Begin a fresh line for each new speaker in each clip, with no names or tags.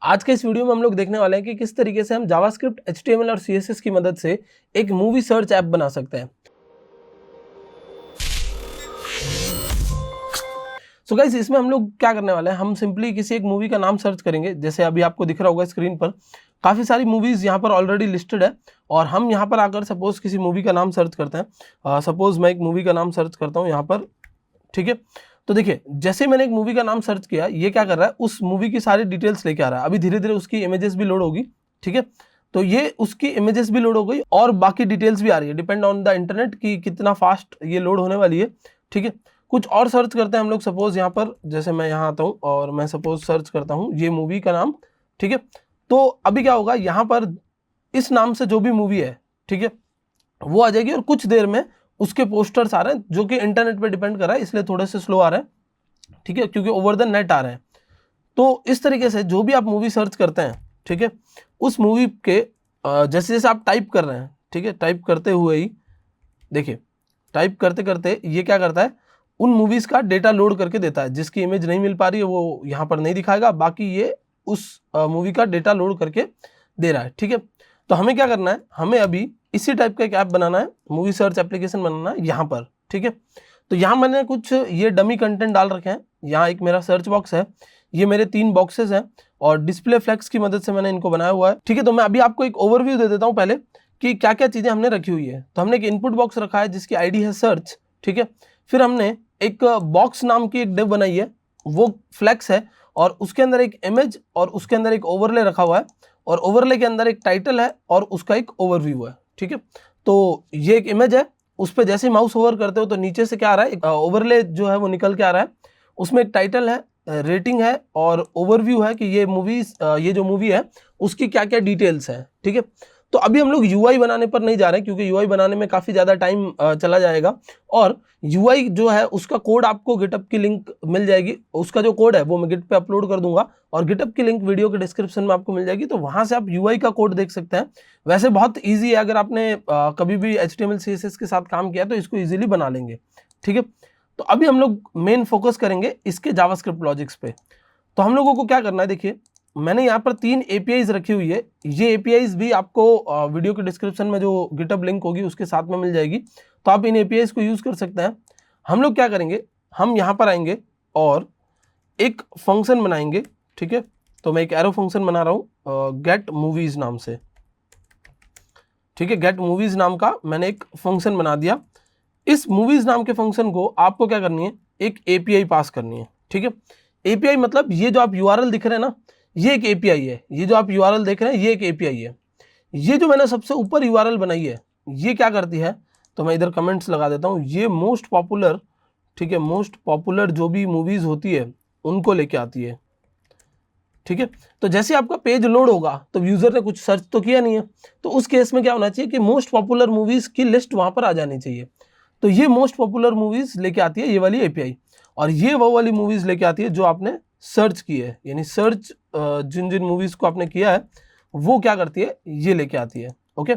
आज के इस वीडियो में हम लोग देखने वाले हैं कि किस तरीके से हम जावास्क्रिप्ट, HTML और CSS की मदद से एक मूवी सर्च ऐप बना सकते हैं। सो गाइस, इसमें हम लोग क्या करने वाले हैं, हम सिंपली किसी एक मूवी का नाम सर्च करेंगे। जैसे अभी आपको दिख रहा होगा स्क्रीन पर काफ़ी सारी मूवीज़ यहाँ पर ऑलरेडी लिस्टेड है और हम यहाँ पर आकर सपोज किसी मूवी का नाम सर्च करते हैं। सपोज मैं एक मूवी का नाम सर्च करता हूँ यहाँ पर, ठीक है। तो देखिए, जैसे मैंने एक मूवी का नाम सर्च किया, ये क्या कर रहा है, उस मूवी की सारी डिटेल्स लेके आ रहा है। अभी धीरे धीरे उसकी इमेजेस भी लोड होगी, ठीक है। तो ये उसकी इमेजेस भी लोड हो गई और बाकी डिटेल्स भी आ रही है, डिपेंड ऑन द इंटरनेट कि कितना फास्ट ये लोड होने वाली है, ठीक है। कुछ और सर्च करते हैं हम लोग। सपोज यहाँ पर जैसे मैं यहाँ आता हूँ और मैं सपोज सर्च करता हूँ ये मूवी का नाम, ठीक है। तो अभी क्या होगा, यहाँ पर इस नाम से जो भी मूवी है, ठीक है, वो आ जाएगी और कुछ देर में उसके पोस्टर्स आ रहे हैं, जो कि इंटरनेट पे डिपेंड कर रहा है, इसलिए थोड़े से स्लो आ रहे हैं, ठीक है, क्योंकि ओवर द नेट आ रहे हैं। तो इस तरीके से जो भी आप मूवी सर्च करते हैं, ठीक है, उस मूवी के जैसे जैसे आप टाइप कर रहे हैं, ठीक है, टाइप करते हुए ही देखिए, टाइप करते करते ये क्या करता है, उन मूवीज़ का डेटा लोड करके देता है। जिसकी इमेज नहीं मिल पा रही है वो यहाँ पर नहीं दिखाएगा, बाकी ये उस मूवी का डेटा लोड करके दे रहा है, ठीक है। तो हमें क्या करना है, हमें अभी इसी टाइप का एक ऐप बनाना है, मूवी सर्च एप्लीकेशन बनाना है यहाँ पर, ठीक है। तो यहाँ मैंने कुछ ये डमी कंटेंट डाल रखे हैं। यहाँ एक मेरा सर्च बॉक्स है, ये मेरे 3 बॉक्सेस हैं और डिस्प्ले फ्लेक्स की मदद से मैंने इनको बनाया हुआ है, ठीक है। तो मैं अभी आपको एक ओवरव्यू दे देता हूँ पहले कि क्या क्या चीज़ें हमने रखी हुई है। तो हमने एक इनपुट बॉक्स रखा है जिसकी आईडी है सर्च, ठीक है। फिर हमने एक बॉक्स नाम की एक डिव बनाई है, वो फ्लेक्स है, और उसके अंदर एक इमेज और उसके अंदर एक ओवरले रखा हुआ है, और ओवरले के अंदर एक टाइटल है और उसका एक ओवरव्यू है, ठीक है। तो ये एक इमेज है, उस पर जैसे माउस ओवर करते हो तो नीचे से क्या आ रहा है, ओवरले जो है वो निकल के आ रहा है। उसमें एक टाइटल है, रेटिंग है और ओवरव्यू है कि ये जो मूवी है उसकी क्या क्या डिटेल्स है, ठीक है। तो अभी हम लोग यूआई बनाने पर नहीं जा रहे हैं, क्योंकि यूआई बनाने में काफ़ी ज़्यादा टाइम चला जाएगा। और यूआई जो है उसका कोड आपको गिटअप की लिंक मिल जाएगी, उसका जो कोड है वो मैं गिट पे अपलोड कर दूंगा और गिटअप की लिंक वीडियो के डिस्क्रिप्शन में आपको मिल जाएगी, तो वहाँ से आप यूआई का कोड देख सकते हैं। वैसे बहुत ईजी है, अगर आपने कभी भी HTML CSS के साथ काम किया तो इसको ईजिली बना लेंगे, ठीक है। तो अभी हम लोग मेन फोकस करेंगे इसके जावास्क्रिप्ट लॉजिक्स पे। तो हम लोगों को क्या करना है, देखिए मैंने यहाँ पर 3 APIs रखी हुई है। ये APIs भी आपको वीडियो के डिस्क्रिप्शन में जो गिटहब लिंक होगी उसके साथ में मिल जाएगी, तो आप इन APIs को यूज़ कर सकते हैं। हम लोग क्या करेंगे, हम यहाँ पर आएंगे और एक फंक्शन बनाएंगे, ठीक है। तो मैं एक एरो फंक्शन बना रहा हूँ गेट मूवीज नाम से, ठीक है। गेट मूवीज नाम का मैंने एक फंक्शन बना दिया। इस मूवीज नाम के फंक्शन को आपको क्या करनी है, एक API पास करनी है, ठीक है। API मतलब ये जो आप URL दिख रहे हैं ना, ये एक API है। ये जो आप URL देख रहे हैं ये एक API है। ये जो मैंने सबसे ऊपर URL बनाई है ये क्या करती है, तो मैं इधर कमेंट्स लगा देता हूँ, ये मोस्ट पॉपुलर, ठीक है, मोस्ट पॉपुलर जो भी मूवीज होती है उनको लेके आती है, ठीक है। तो जैसे आपका पेज लोड होगा तो यूजर ने कुछ सर्च तो किया नहीं है, तो उस केस में क्या होना चाहिए कि मोस्ट पॉपुलर मूवीज की लिस्ट वहां पर आ जानी चाहिए। तो ये मोस्ट पॉपुलर मूवीज लेके आती है ये वाली API, और ये वो वाली मूवीज लेके आती है जो आपने सर्च की है, यानी सर्च जिन जिन मूवीज को आपने किया है वो क्या करती है, ये लेके आती है, ओके।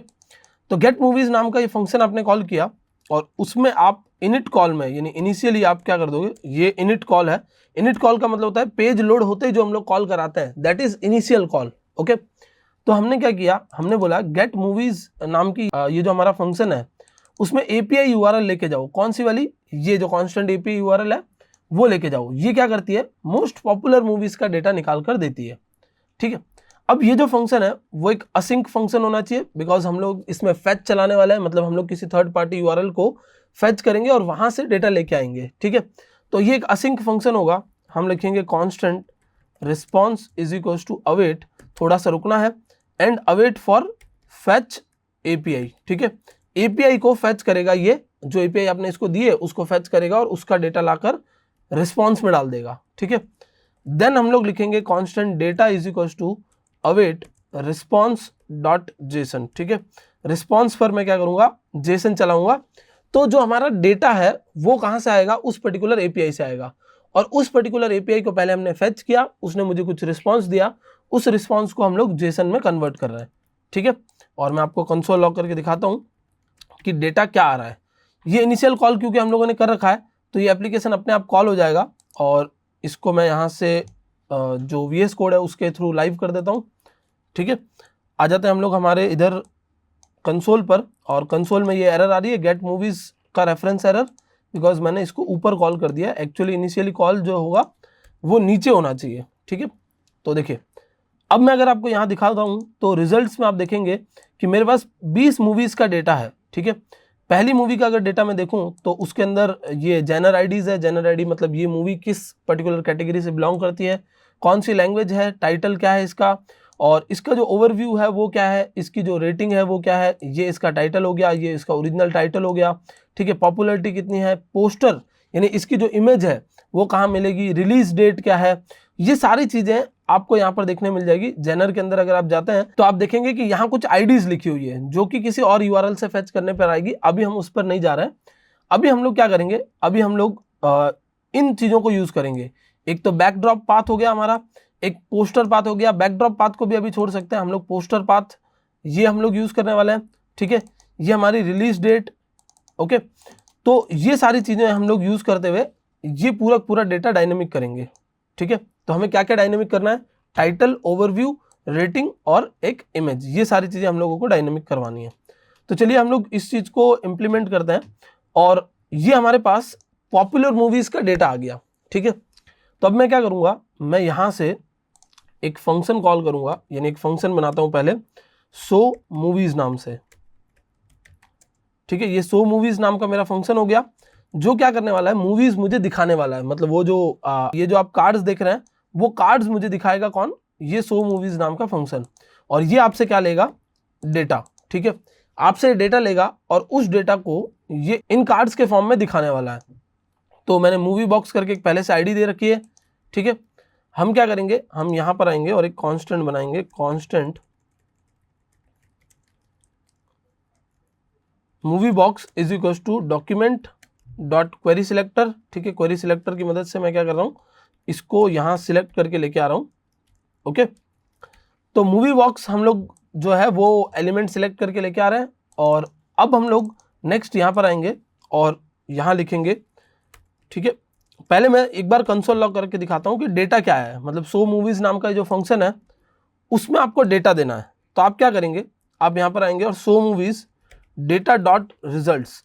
तो गेट मूवीज नाम का ये फंक्शन आपने कॉल किया और उसमें आप इनिट कॉल में, यानी इनिशियली आप क्या कर दोगे, ये इनिट कॉल है। इनिट कॉल का मतलब होता है पेज लोड होते ही जो हम लोग कॉल कराते हैं, that is initial call, okay. तो हमने क्या किया, हमने बोला गेट मूवीज नाम की ये जो हमारा फंक्शन है उसमें API URL लेके जाओ। कौन सी वाली, ये जो कांस्टेंट API URL है वो लेके जाओ। ये क्या करती है, मोस्ट पॉपुलर मूवीज का डेटा निकाल कर देती है, ठीक है। अब ये जो फंक्शन है वो एक असिंक फंक्शन होना चाहिए, बिकॉज हम लोग इसमें फेच चलाने वाला है, मतलब हम लोग किसी थर्ड पार्टी URL को फेच करेंगे और वहां से डेटा लेके आएंगे, ठीक है। तो ये एक असिंक फंक्शन होगा। हम लिखेंगे constant response is equals to await, थोड़ा सा रुकना है, and await for fetch API, ठीक है। API को फेच करेगा, ये जो API आपने इसको दी है उसको फेच करेगा और उसका डेटा लाकर रिस्पॉन्स में डाल देगा, ठीक है। देन हम लोग लिखेंगे constant data is equals to await response dot JSON, ठीक है। रिस्पॉन्स पर मैं क्या करूंगा, जेसन चलाऊंगा। तो जो हमारा डेटा है वो कहां से आएगा, उस पर्टिकुलर API से आएगा, और उस पर्टिकुलर API को पहले हमने फेच किया, उसने मुझे कुछ रिस्पॉन्स दिया, उस रिस्पॉन्स को हम लोग जेसन में कन्वर्ट कर रहे हैं, ठीक है। और मैं आपको कंसोल लॉग करके दिखाता हूं कि डेटा क्या आ रहा है। ये इनिशियल कॉल क्योंकि हम लोगों ने कर रखा है तो ये एप्लीकेशन अपने आप कॉल हो जाएगा, और इसको मैं यहाँ से जो VS कोड है उसके थ्रू लाइव कर देता हूँ। ठीक है, आ जाते हैं हम लोग हमारे इधर कंसोल पर, और कंसोल में ये एरर आ रही है, गेट मूवीज़ का रेफरेंस एरर, बिकॉज मैंने इसको ऊपर कॉल कर दिया। एक्चुअली इनिशियली कॉल जो होगा वो नीचे होना चाहिए। ठीक है, तो देखिए अब मैं अगर आपको यहाँ दिखाता हूँ तो रिजल्ट्स में आप देखेंगे कि मेरे पास 20 मूवीज़ का डेटा है। ठीक है, पहली मूवी का अगर डेटा मैं देखूँ तो उसके अंदर ये जेनर आईडीज़ है। जेनर आईडी मतलब ये मूवी किस पर्टिकुलर कैटेगरी से बिलोंग करती है, कौन सी लैंग्वेज है, टाइटल क्या है इसका, और इसका जो ओवरव्यू है वो क्या है, इसकी जो रेटिंग है वो क्या है, ये इसका टाइटल हो गया, ये इसका ओरिजिनल टाइटल हो गया। ठीक है, पॉपुलैरिटी कितनी है, पोस्टर यानी इसकी जो इमेज है वो कहाँ मिलेगी, रिलीज डेट क्या है, ये सारी चीज़ें आपको यहाँ पर देखने मिल जाएगी। जेनर के अंदर अगर आप जाते हैं तो आप देखेंगे कि यहाँ कुछ आईडीज लिखी हुई है जो कि किसी और यूआरएल से फेच करने पर आएगी। अभी हम उस पर नहीं जा रहे हैं। अभी हम लोग क्या करेंगे, अभी हम लोग इन चीज़ों को यूज़ करेंगे। एक तो बैकड्रॉप पाथ हो गया हमारा, एक पोस्टर पाथ हो गया। बैकड्रॉप पाथ को भी अभी छोड़ सकते हैं हम लोग, पोस्टर पाथ ये हम लोग यूज़ करने वाले हैं। ठीक है, ये हमारी रिलीज डेट। ओके, तो ये सारी चीज़ें हम लोग यूज़ करते हुए ये पूरा डेटा डायनेमिक करेंगे। ठीक है, तो हमें क्या क्या डायनेमिक करना है, टाइटल, ओवरव्यू, रेटिंग और एक इमेज, ये सारी चीज़ें हम लोगों को डायनेमिक करवानी है। तो चलिए हम लोग इस चीज़ को इम्प्लीमेंट करते हैं। और ये हमारे पास पॉपुलर मूवीज़ का डेटा आ गया। ठीक है, तो अब मैं क्या करूँगा, मैं यहाँ से एक फंक्शन कॉल करूँगा, यानी एक फंक्शन बनाता हूँ पहले शो मूवीज़ नाम से। ठीक है, ये शो मूवीज़ नाम का मेरा फंक्शन हो गया, जो क्या करने वाला है, मूवीज़ मुझे दिखाने वाला है। मतलब वो जो ये जो आप कार्ड्स देख रहे हैं वो कार्ड्स मुझे दिखाएगा कौन, ये शो मूवीज़ नाम का फंक्शन। और ये आपसे क्या लेगा, डेटा। ठीक है, आपसे डेटा लेगा और उस डेटा को ये इन कार्ड्स के फॉर्म में दिखाने वाला है। तो मैंने मूवी बॉक्स करके एक पहले से आईडी दे रखी है। ठीक है, हम क्या करेंगे, हम यहाँ पर आएंगे और एक कांस्टेंट बनाएंगे, constant movie box is equal to document dot query selector. ठीक है, क्वेरी सिलेक्टर की मदद से मैं क्या कर रहा हूँ, इसको यहाँ सिलेक्ट करके लेके आ रहा हूँ। ओके, तो मूवी बॉक्स हम लोग जो है वो एलिमेंट सिलेक्ट करके लेके आ रहे हैं। और अब हम लोग नेक्स्ट यहाँ पर आएंगे और यहाँ लिखेंगे। ठीक है, पहले मैं एक बार कंसोल लॉग करके दिखाता हूँ कि डेटा क्या है। मतलब शो मूवीज़ नाम का जो फंक्शन है उसमें आपको डेटा देना है। तो आप क्या करेंगे, आप यहाँ पर आएंगे और show movies data dot results.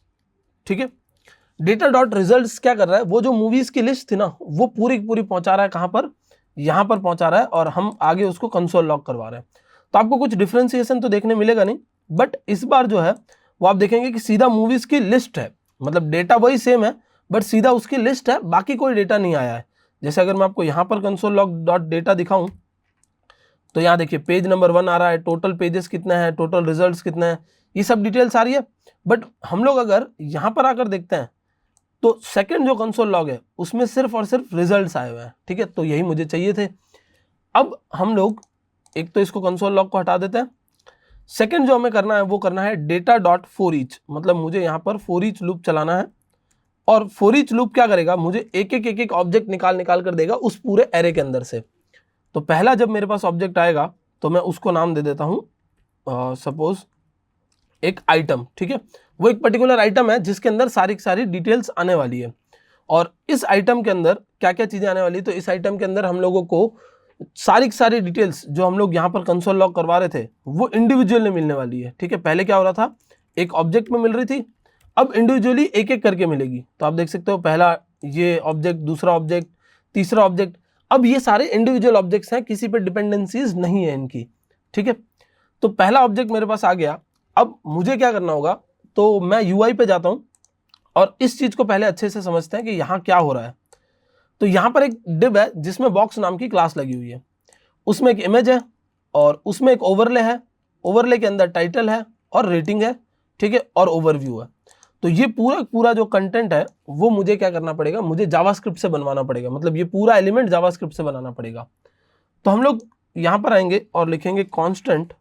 ठीक है, डेटा डॉट रिजल्ट्स क्या कर रहा है, वो जो मूवीज़ की लिस्ट थी ना वो पूरी पूरी पहुँचा रहा है, कहाँ पर, यहाँ पर पहुँचा रहा है, और हम आगे उसको कंसोल लॉग करवा रहे हैं। तो आपको कुछ डिफ्रेंसिएशन तो देखने मिलेगा नहीं, बट इस बार जो है वो आप देखेंगे कि सीधा मूवीज़ की लिस्ट है। मतलब डेटा वही सेम है बट सीधा उसकी लिस्ट है, बाकी कोई डेटा नहीं आया है। जैसे अगर मैं आपको यहाँ पर कंसोल लॉग डॉट डेटा दिखाऊँ तो यहाँ देखिए पेज नंबर 1 आ रहा है, टोटल पेजेस कितना है, टोटल रिजल्ट्स कितना है, ये सब डिटेल्स आ रही है। बट हम लोग अगर यहाँ पर आकर देखते हैं तो सेकंड जो कंसोल लॉग है उसमें सिर्फ और सिर्फ रिजल्ट्स आए हुए हैं। ठीक है, तो यही मुझे चाहिए थे। अब हम लोग एक तो इसको कंसोल लॉग को हटा देते हैं। सेकंड जो हमें करना है वो करना है डेटा डॉट फॉर ईच। मतलब मुझे यहाँ पर फॉर ईच लूप चलाना है, और फॉर ईच लूप क्या करेगा, मुझे एक एक ऑब्जेक्ट निकाल कर देगा उस पूरे एरे के अंदर से। तो पहला जब मेरे पास ऑब्जेक्ट आएगा तो मैं उसको नाम दे देता हूँ सपोज एक आइटम। ठीक है, वो एक पर्टिकुलर आइटम है जिसके अंदर सारी की सारी डिटेल्स आने वाली है। और इस आइटम के अंदर क्या क्या चीज़ें आने वाली है, तो इस आइटम के अंदर हम लोगों को सारी की सारी डिटेल्स जो हम लोग यहाँ पर कंसोल लॉग करवा रहे थे वो इंडिविजुअली मिलने वाली है। ठीक है, पहले क्या हो रहा था, एक ऑब्जेक्ट में मिल रही थी, अब इंडिविजुअली एक एक करके मिलेगी। तो आप देख सकते हो पहला ये ऑब्जेक्ट, दूसरा ऑब्जेक्ट, तीसरा ऑब्जेक्ट, अब ये सारे इंडिविजुअल ऑब्जेक्ट्स हैं, किसी पे डिपेंडेंसीज नहीं है इनकी। ठीक है, तो पहला ऑब्जेक्ट मेरे पास आ गया। अब मुझे क्या करना होगा, तो मैं यूआई पे जाता हूँ और इस चीज़ को पहले अच्छे से समझते हैं कि यहाँ क्या हो रहा है। तो यहाँ पर एक डिव है जिसमें बॉक्स नाम की क्लास लगी हुई है, उसमें एक इमेज है और उसमें एक ओवरले है, ओवरले के अंदर टाइटल है और रेटिंग है। ठीक है, और ओवरव्यू है। तो ये पूरा जो कंटेंट है वो मुझे क्या करना पड़ेगा, मुझे जावास्क्रिप्ट से बनवाना पड़ेगा। मतलब ये पूरा एलिमेंट जावास्क्रिप्ट से बनाना पड़ेगा। तो हम लोग यहाँ पर आएंगे और लिखेंगे constant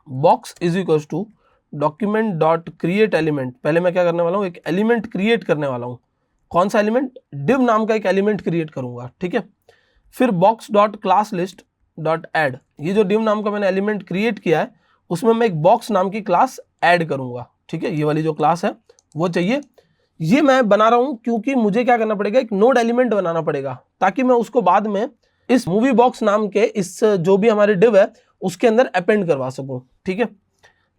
box is equal to document dot create element. पहले मैं क्या करने वाला हूँ, एक एलिमेंट क्रिएट करने वाला हूँ। कौन सा एलिमेंट, डिव नाम का एक एलिमेंट क्रिएट करूँगा। ठीक है, फिर box dot class list dot add, ये जो डिव नाम का मैंने एलिमेंट क्रिएट किया है उसमें मैं एक बॉक्स नाम की क्लास ऐड करूँगा। ठीक है, ये वाली जो क्लास है वो चाहिए। ये मैं बना रहा हूँ क्योंकि मुझे क्या करना पड़ेगा, एक नोड एलिमेंट बनाना पड़ेगा ताकि मैं उसको बाद में इस मूवी बॉक्स नाम के इस जो भी हमारे डिव है उसके अंदर अपेंड करवा सकूं। ठीक है,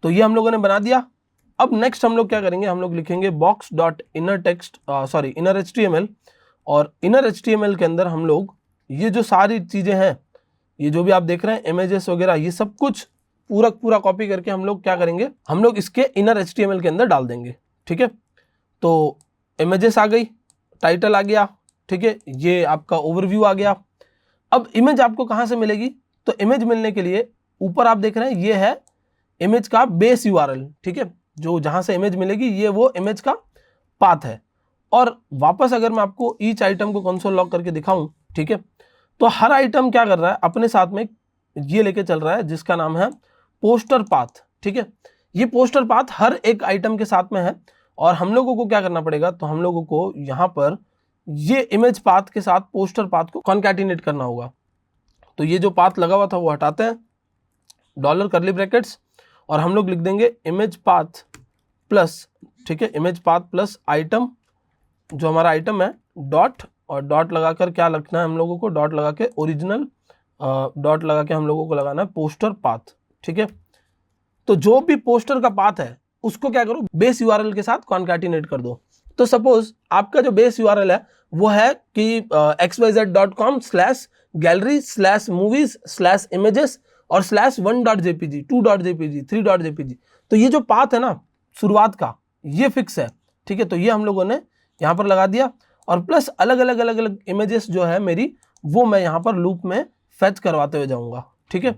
तो ये हम लोगों ने बना दिया। अब नेक्स्ट हम लोग क्या करेंगे, हम लोग लिखेंगे box dot inner text inner HTML, और इनर HTML के अंदर हम लोग ये जो सारी चीजें हैं, ये जो भी आप देख रहे हैं इमेजेस वगैरह, ये सब कुछ पूरा कॉपी करके हम लोग क्या करेंगे, हम लोग इसके इनर HTML के अंदर डाल देंगे। ठीक है, तो इमेजेस आ गई, टाइटल आ गया, ठीक है, ये आपका ओवरव्यू आ गया। अब इमेज आपको कहाँ से मिलेगी, तो इमेज मिलने के लिए ऊपर आप देख रहे हैं ये है इमेज का बेस URL। ठीक है, जो जहाँ से इमेज मिलेगी ये वो इमेज का पाथ है। और वापस अगर मैं आपको ईच आइटम को कंसोल लॉग करके दिखाऊं, ठीक है, तो हर आइटम क्या कर रहा है, अपने साथ में ये लेके चल रहा है जिसका नाम है पोस्टर पाथ। ठीक है, ये पोस्टर पाथ हर एक आइटम के साथ में है, और हम लोगों को क्या करना पड़ेगा, तो हम लोगों को यहाँ पर ये इमेज पाथ के साथ पोस्टर पाथ को कॉन्कैटिनेट करना होगा। तो ये जो पाथ लगा हुआ था वो हटाते हैं, डॉलर कर्ली ब्रैकेट्स, और हम लोग लिख देंगे इमेज पाथ प्लस, ठीक है, इमेज पाथ प्लस आइटम, जो हमारा आइटम है, डॉट, और डॉट लगाकर क्या लिखना है हम लोगों को, डॉट लगा के ओरिजिनल, डॉट लगा के हम लोगों को लगाना है पोस्टर पाथ। ठीक है, तो जो भी पोस्टर का पाथ है उसको क्या करो, बेस URL के साथ कॉन्कैटिनेट कर दो। तो सपोज आपका जो बेस URL है वो है कि xyz.com/gallery/movies/images और /1.jpg, 2.jpg, 3.jpg। तो ये जो पाथ है ना शुरुआत का, ये फिक्स है। ठीक है, तो ये हम लोगों ने यहाँ पर लगा दिया, और प्लस अलग अलग इमेजेस जो है मेरी, वो मैं यहाँ पर लूप में फेच करवाते हुए जाऊँगा। ठीक है,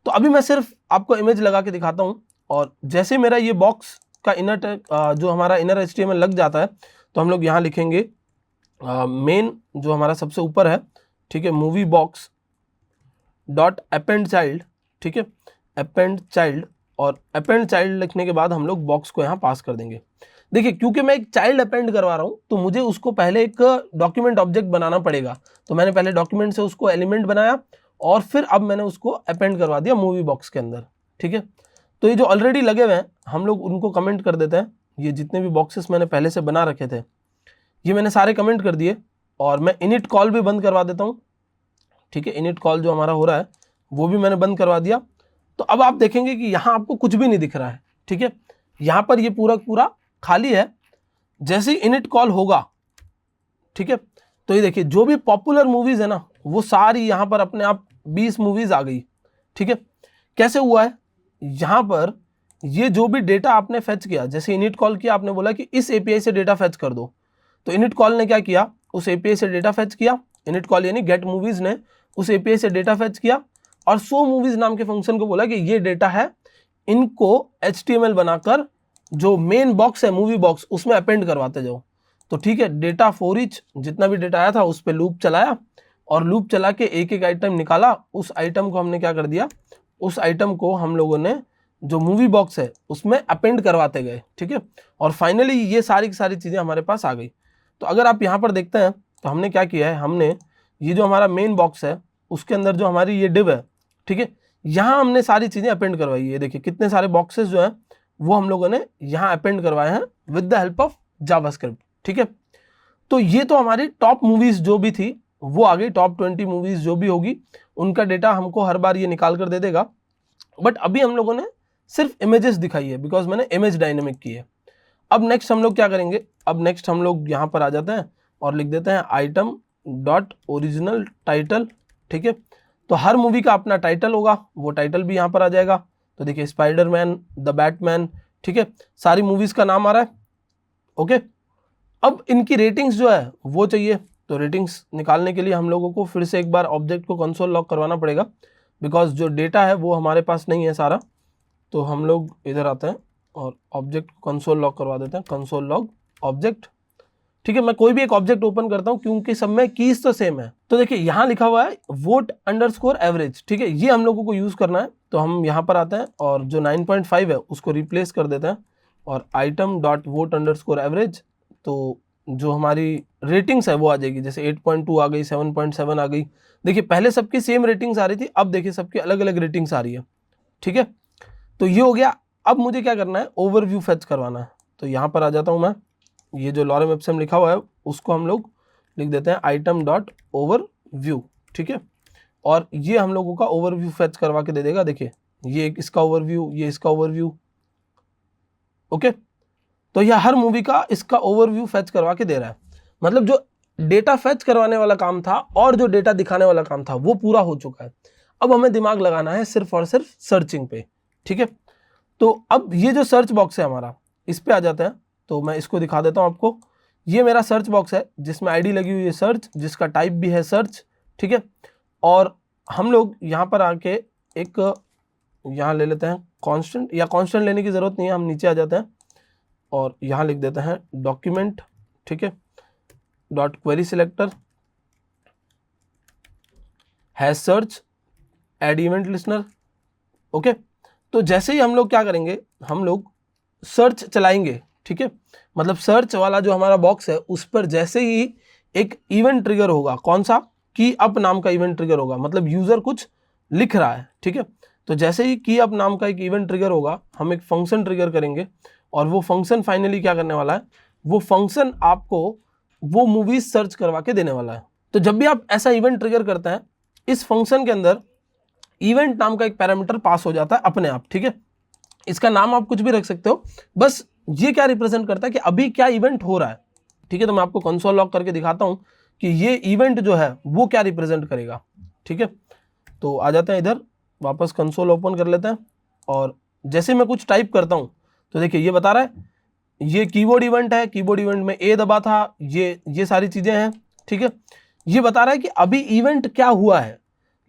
तो अभी मैं सिर्फ आपको इमेज लगा के दिखाता हूँ, और जैसे मेरा ये बॉक्स का जो हमारा इनर HTML लग जाता है, तो हम लोग यहाँ लिखेंगे मेन जो हमारा सबसे ऊपर है, ठीक है, movie box dot append child. ठीक है, अपेंड चाइल्ड, और अपेंड चाइल्ड लिखने के बाद हम लोग बॉक्स को यहाँ पास कर देंगे। देखिए, क्योंकि मैं एक चाइल्ड अपेंड करवा रहा हूँ तो मुझे उसको पहले एक डॉक्यूमेंट ऑब्जेक्ट बनाना पड़ेगा। तो मैंने पहले डॉक्यूमेंट से उसको एलिमेंट बनाया, और फिर अब मैंने उसको अपेंड करवा दिया मूवी बॉक्स के अंदर। ठीक है, तो ये जो ऑलरेडी लगे हुए हैं हम लोग उनको कमेंट कर देते हैं। ये जितने भी बॉक्सेस मैंने पहले से बना रखे थे ये मैंने सारे कमेंट कर दिए, और मैं इनिट कॉल भी बंद करवा देता हूँ। ठीक है, इनिट कॉल जो हमारा हो रहा है वो भी मैंने बंद करवा दिया। तो अब आप देखेंगे कि यहाँ आपको कुछ भी नहीं दिख रहा है। ठीक है, यहाँ पर ये पूरा खाली है। जैसे ही इनिट कॉल होगा, ठीक है, तो ये देखिए जो भी पॉपुलर मूवीज है ना वो सारी यहाँ पर अपने आप 20 मूवीज आ गई। ठीक है, कैसे हुआ है, यहाँ पर ये जो भी डेटा आपने फेच किया, जैसे इनिट कॉल किया, आपने बोला कि इस API से डेटा फेच कर दो, तो इनिट कॉल ने क्या किया, उस API से डेटा फेच किया। इनिट कॉल यानी गेट मूवीज ने उस API से डेटा फेच किया, और शो मूवीज नाम के फंक्शन को बोला कि ये डेटा है, इनको HTML बनाकर जो मेन बॉक्स है मूवी बॉक्स उसमें अपेंड करवाते जाओ। तो ठीक है, डेटा फॉर ईच जितना भी डेटा आया था उस पर लूप चलाया, और लूप चला के एक एक आइटम निकाला। उस आइटम को हमने क्या कर दिया, उस आइटम को हम लोगों ने जो मूवी बॉक्स है उसमें अपेंड करवाते गए। ठीक है, और फाइनली ये सारी की सारी चीज़ें हमारे पास आ गई। तो अगर आप यहाँ पर देखते हैं तो हमने क्या किया है, हमने ये जो हमारा मेन बॉक्स है उसके अंदर जो हमारी ये डिव है, ठीक है, यहाँ हमने सारी चीज़ें अपेंड करवाई है। देखिए कितने सारे बॉक्सेस जो हैं वो हम लोगों ने यहाँ अपेंड करवाए हैं with the help of JavaScript. ठीक है, तो ये तो हमारी टॉप मूवीज़ जो भी थी वो आ गई, टॉप 20 मूवीज़ जो भी होगी उनका डेटा हमको हर बार ये निकाल कर दे देगा। बट अभी हम लोगों ने सिर्फ इमेजेस दिखाई है बिकॉज मैंने इमेज डायनेमिक की है। अब नेक्स्ट हम लोग क्या करेंगे, अब नेक्स्ट हम लोग यहाँ पर आ जाते हैं और लिख देते हैं आइटम डॉट ओरिजिनल टाइटल। ठीक है, तो हर मूवी का अपना टाइटल होगा, वो टाइटल भी यहाँ पर आ जाएगा। तो देखिए स्पाइडरमैन, द बैटमैन, ठीक है, सारी मूवीज़ का नाम आ रहा है। ओके, अब इनकी रेटिंग्स जो है वो चाहिए। तो रेटिंग्स निकालने के लिए हम लोगों को फिर से एक बार ऑब्जेक्ट को कंसोल लॉग करवाना पड़ेगा बिकॉज जो डेटा है वो हमारे पास नहीं है सारा। तो हम लोग इधर आते हैं और ऑब्जेक्ट को कंसोल लॉग करवा देते हैं, कंसोल लॉग ऑब्जेक्ट। ठीक है, मैं कोई भी एक ऑब्जेक्ट ओपन करता हूं क्योंकि सब में कीज तो सेम है। तो देखिए यहाँ लिखा हुआ है वोट अंडरस्कोर एवरेज। ठीक है, ये हम लोगों को यूज करना है। तो हम यहाँ पर आते हैं और जो 9.5 है उसको रिप्लेस कर देते हैं और item dot vote underscore average. तो जो हमारी रेटिंग्स है वो आ जाएगी, जैसे 8.2 आ गई, 7.7 आ गई। देखिए पहले सबकी सेम रेटिंग्स आ रही थी, अब देखिए सबकी अलग अलग रेटिंग्स आ रही है। ठीक है, तो ये हो गया। अब मुझे क्या करना है, ओवरव्यू फेच करवाना है। तो यहाँ पर आ जाता हूँ मैं, ये जो लॉरेम एप्सम लिखा हुआ है उसको हम लोग लिख देते हैं आइटम डॉट ओवरव्यू। ठीक है, और ये हम लोगों का ओवरव्यू फेच करवा के दे देगा। देखिए ये एक इसका ओवरव्यू, ये इसका ओवरव्यू, ओके। तो यह हर मूवी का इसका ओवरव्यू फेच करवा के दे रहा है। मतलब जो डेटा फेच करवाने वाला काम था और जो डेटा दिखाने वाला काम था वो पूरा हो चुका है। अब हमें दिमाग लगाना है सिर्फ और सिर्फ सर्चिंग पे, ठीक है। तो अब ये जो सर्च बॉक्स है हमारा, इस पे आ जाते हैं। तो मैं इसको दिखा देता हूँ आपको। ये मेरा सर्च बॉक्स है जिसमें आईडी लगी हुई है सर्च, जिसका टाइप भी है सर्च, ठीक है। और हम लोग यहाँ पर आके एक यहाँ ले लेते हैं कांस्टेंट, या कांस्टेंट लेने की ज़रूरत नहीं है, हम नीचे आ जाते हैं और यहाँ लिख देते हैं डॉक्यूमेंट, ठीक है, dot query selector has search add event listener, okay. तो जैसे ही हम लोग क्या करेंगे, हम लोग सर्च चलाएंगे, ठीक है। मतलब सर्च वाला जो हमारा बॉक्स है उस पर जैसे ही एक इवेंट ट्रिगर होगा, कौन सा, की अप नाम का इवेंट ट्रिगर होगा, मतलब यूजर कुछ लिख रहा है, ठीक है। तो जैसे ही की अप नाम का एक इवेंट ट्रिगर होगा, हम एक फंक्शन ट्रिगर करेंगे और वो फंक्शन फाइनली क्या करने वाला है, वो फंक्शन आपको वो मूवीज सर्च करवा के देने वाला है। तो जब भी आप ऐसा इवेंट ट्रिगर करते हैं, इस फंक्शन के अंदर इवेंट नाम का एक पैरामीटर पास हो जाता है अपने आप, ठीक है। इसका नाम आप कुछ भी रख सकते हो, बस ये क्या रिप्रेजेंट करता है कि अभी क्या इवेंट हो रहा है, ठीक है। तो मैं आपको कंसोल लॉग करके दिखाता हूं कि ये इवेंट जो है वो क्या रिप्रेजेंट करेगा, ठीक है। तो आ जाते हैं इधर, वापस कंसोल ओपन कर लेते हैं और जैसे मैं कुछ टाइप करता हूं तो देखिए ये बता रहा है ये कीबोर्ड इवेंट है, कीबोर्ड इवेंट में ए दबा था, ये सारी चीजें हैं, ठीक है। ये बता रहा है कि अभी इवेंट क्या हुआ है,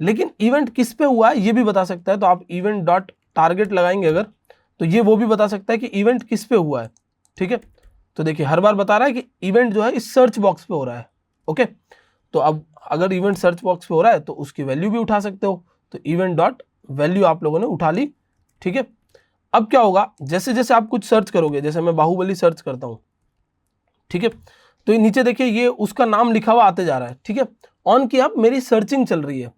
लेकिन इवेंट किस पे हुआ है ये भी बता सकता है। तो आप इवेंट डॉट टारगेट लगाएंगे अगर, तो ये वो भी बता सकता है कि इवेंट किस पे हुआ है, ठीक है। तो देखिए हर बार बता रहा है कि इवेंट जो है इस सर्च बॉक्स पे हो रहा है, ओके। तो अब अगर इवेंट सर्च बॉक्स पे हो रहा है तो उसकी वैल्यू भी उठा सकते हो। तो इवेंट डॉट वैल्यू आप लोगों ने उठा ली, ठीक है। अब क्या होगा, जैसे जैसे आप कुछ सर्च करोगे, जैसे मैं बाहुबली सर्च करता हूं, ठीक है। तो ये नीचे देखिए ये उसका नाम लिखा हुआ आते जा रहा है, ठीक है। ऑन किया, अब मेरी सर्चिंग चल रही है।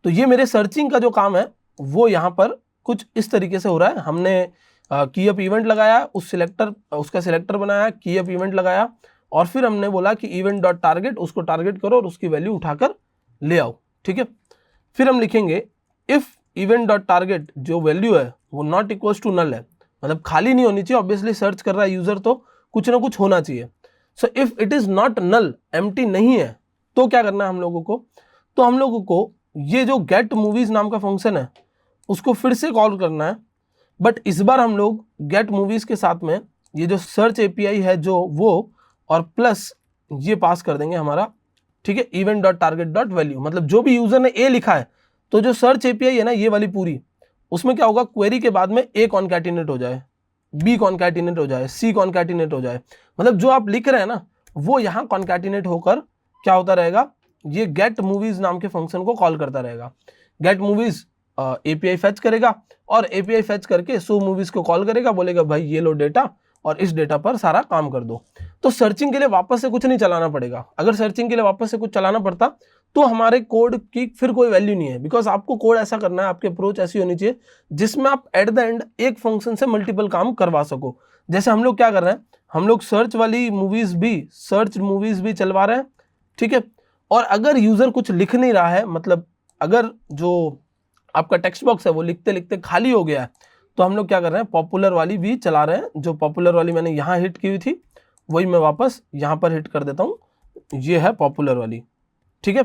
तो ये मेरे सर्चिंग का जो काम है वो यहाँ पर कुछ इस तरीके से हो रहा है। हमने की अप इवेंट लगाया, उसका सिलेक्टर बनाया, की अप इवेंट लगाया और फिर हमने बोला कि इवेंट डॉट टारगेट, उसको टारगेट करो और उसकी वैल्यू उठाकर ले आओ, ठीक है। फिर हम लिखेंगे इफ इवेंट डॉट टारगेट जो वैल्यू है वो नॉट इक्वल्स टू नल है, मतलब खाली नहीं होनी चाहिए, ऑब्वियसली सर्च कर रहा है यूजर तो कुछ ना कुछ होना चाहिए। So if it is not null, empty नहीं है, तो क्या करना है हम लोगों को, तो हम लोगों को ये जो गेट मूवीज नाम का फंक्शन है उसको फिर से कॉल करना है। बट इस बार हम लोग गेट मूवीज के साथ में ये जो सर्च एपीआई है जो वो, और प्लस ये पास कर देंगे हमारा, ठीक है, event dot target dot value. मतलब जो भी यूजर ने ए लिखा है तो जो सर्च एपीआई है ना ये वाली पूरी, उसमें क्या होगा, क्वेरी के बाद में ए कॉन्कैटिनेट हो जाए, बी कॉन्कैटिनेट हो जाए, सी कॉन्कैटिनेट हो जाए। मतलब जो आप लिख रहे हैं ना वो यहाँ कॉन्कैटिनेट होकर क्या होता रहेगा, ये गेट मूवीज नाम के फंक्शन को कॉल करता रहेगा। गेट मूवीज एपीआई फेच करेगा और एपीआई फेच करके सो मूवीज को कॉल करेगा, बोलेगा भाई ये लो डेटा और इस डेटा पर सारा काम कर दो। तो सर्चिंग के लिए वापस से कुछ नहीं चलाना पड़ेगा। अगर सर्चिंग के लिए वापस से कुछ चलाना पड़ता तो हमारे कोड की फिर कोई वैल्यू नहीं है, बिकॉज आपको कोड ऐसा करना है, आपकी अप्रोच ऐसी होनी चाहिए जिसमें आप एट द एंड एक फंक्शन से मल्टीपल काम करवा सको। जैसे हम लोग क्या कर रहे हैं, हम लोग सर्च मूवीज भी चलवा रहे हैं, ठीक है। और अगर यूजर कुछ लिख नहीं रहा है, मतलब अगर जो आपका टेक्स्ट बॉक्स है वो लिखते लिखते खाली हो गया है, तो हम लोग क्या कर रहे हैं, पॉपुलर वाली भी चला रहे हैं। जो पॉपुलर वाली मैंने यहाँ हिट की हुई थी वही मैं वापस यहाँ पर हिट कर देता हूँ, ये है पॉपुलर वाली, ठीक है।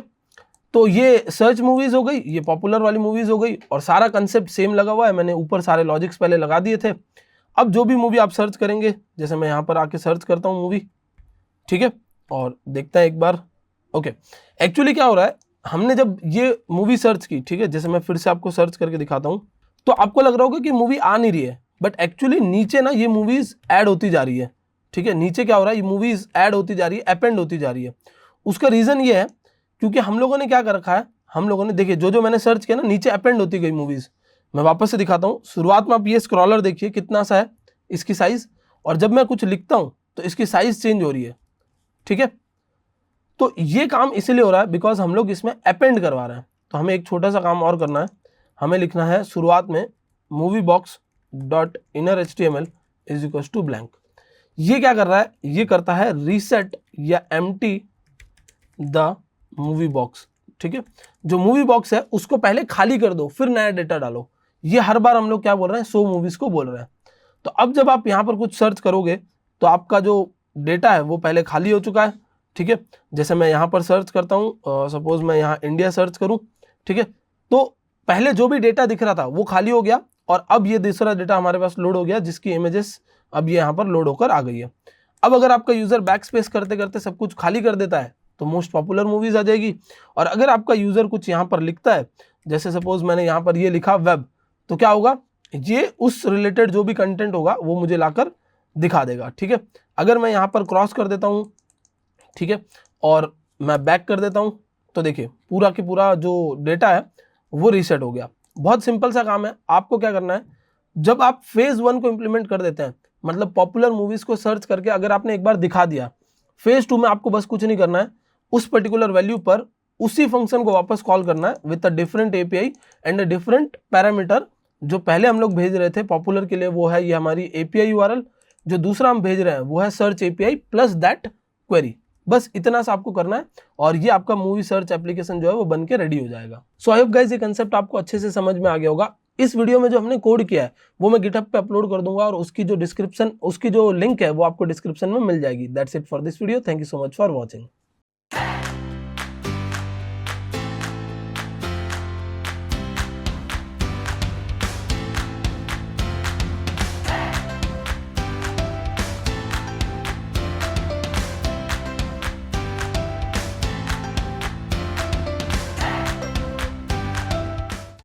तो ये सर्च मूवीज हो गई, ये पॉपुलर वाली मूवीज हो गई और सारा कंसेप्ट सेम लगा हुआ है। मैंने ऊपर सारे लॉजिक्स पहले लगा दिए थे। अब जो भी मूवी आप सर्च करेंगे, जैसे मैं यहाँ पर आके सर्च करता हूँ मूवी, ठीक है, और देखते हैं एक बार, ओके। एक्चुअली क्या हो रहा है, हमने जब ये मूवी सर्च की, ठीक है, जैसे मैं फिर से आपको सर्च करके दिखाता हूँ, तो आपको लग रहा होगा कि मूवी आ नहीं रही है, बट एक्चुअली नीचे ना ये मूवीज ऐड होती जा रही है, ठीक है। नीचे क्या हो रहा है, ये मूवीज ऐड होती जा रही है, अपेंड होती जा रही है। उसका रीजन ये है क्योंकि हम लोगों ने क्या कर रखा है, हम लोगों ने देखिए जो मैंने सर्च किया ना नीचे अपेंड होती गई मूवीज। मैं वापस से दिखाता हूँ। शुरुआत में आप ये स्क्रॉलर देखिए कितना सा है इसकी साइज, और जब मैं कुछ लिखता हूँ तो इसकी साइज चेंज हो रही है, ठीक है। तो ये काम इसलिए हो रहा है बिकॉज हम लोग इसमें अपेंड करवा रहे हैं। तो हमें एक छोटा सा काम और करना है, हमें लिखना है शुरुआत में movie box dot inner HTML is equal to blank. ये क्या कर रहा है, ये करता है रीसेट या एम्प्टी द मूवी बॉक्स, ठीक है, जो मूवी बॉक्स है उसको पहले खाली कर दो, फिर नया डेटा डालो। ये हर बार हम लोग क्या बोल रहे हैं, 100 मूवीज को बोल रहे हैं। तो अब जब आप यहाँ पर कुछ सर्च करोगे तो आपका जो डेटा है वो पहले खाली हो चुका है, ठीक है। जैसे मैं यहाँ पर सर्च करता हूँ, सपोज मैं यहाँ इंडिया सर्च करूँ, ठीक है, तो पहले जो भी डेटा दिख रहा था वो खाली हो गया, और अब ये दूसरा डेटा हमारे पास लोड हो गया, जिसकी इमेजेस अब ये यहाँ पर लोड होकर आ गई है। अब अगर आपका यूजर बैक स्पेस करते करते सब कुछ खाली कर देता है तो मोस्ट पॉपुलर मूवीज आ जाएगी। और अगर आपका यूजर कुछ यहाँ पर लिखता है, जैसे सपोज मैंने यहाँ पर ये लिखा वेब, तो क्या होगा, ये उस रिलेटेड जो भी कंटेंट होगा वो मुझे लाकर दिखा देगा, ठीक है। अगर मैं यहाँ पर क्रॉस कर देता हूँ, ठीक है, और मैं बैक कर देता हूँ, तो देखिए पूरा की पूरा जो डेटा है वो रीसेट हो गया। बहुत सिंपल सा काम है। आपको क्या करना है, जब आप फेज 1 को इंप्लीमेंट कर देते हैं, मतलब पॉपुलर मूवीज को सर्च करके अगर आपने एक बार दिखा दिया, फेज 2 में आपको बस कुछ नहीं करना है, उस पर्टिकुलर वैल्यू पर उसी फंक्शन को वापस कॉल करना है with a different API and a different parameter. जो पहले हम लोग भेज रहे थे पॉपुलर के लिए वो है ये हमारी एपीआई यूआरएल, जो दूसरा हम भेज रहे हैं वो है search API plus that query. बस इतना सा आपको करना है और ये आपका मूवी सर्च एप्लीकेशन जो है वो बन के रेडी हो जाएगा। सो आई होप गाइस ये कंसेप्ट आपको अच्छे से समझ में आ गया होगा। इस वीडियो में जो हमने कोड किया है वो मैं गिटहब पे अपलोड कर दूंगा और उसकी जो लिंक है वो आपको डिस्क्रिप्शन में मिल जाएगी। That's it for this video. Thank you so much for watching.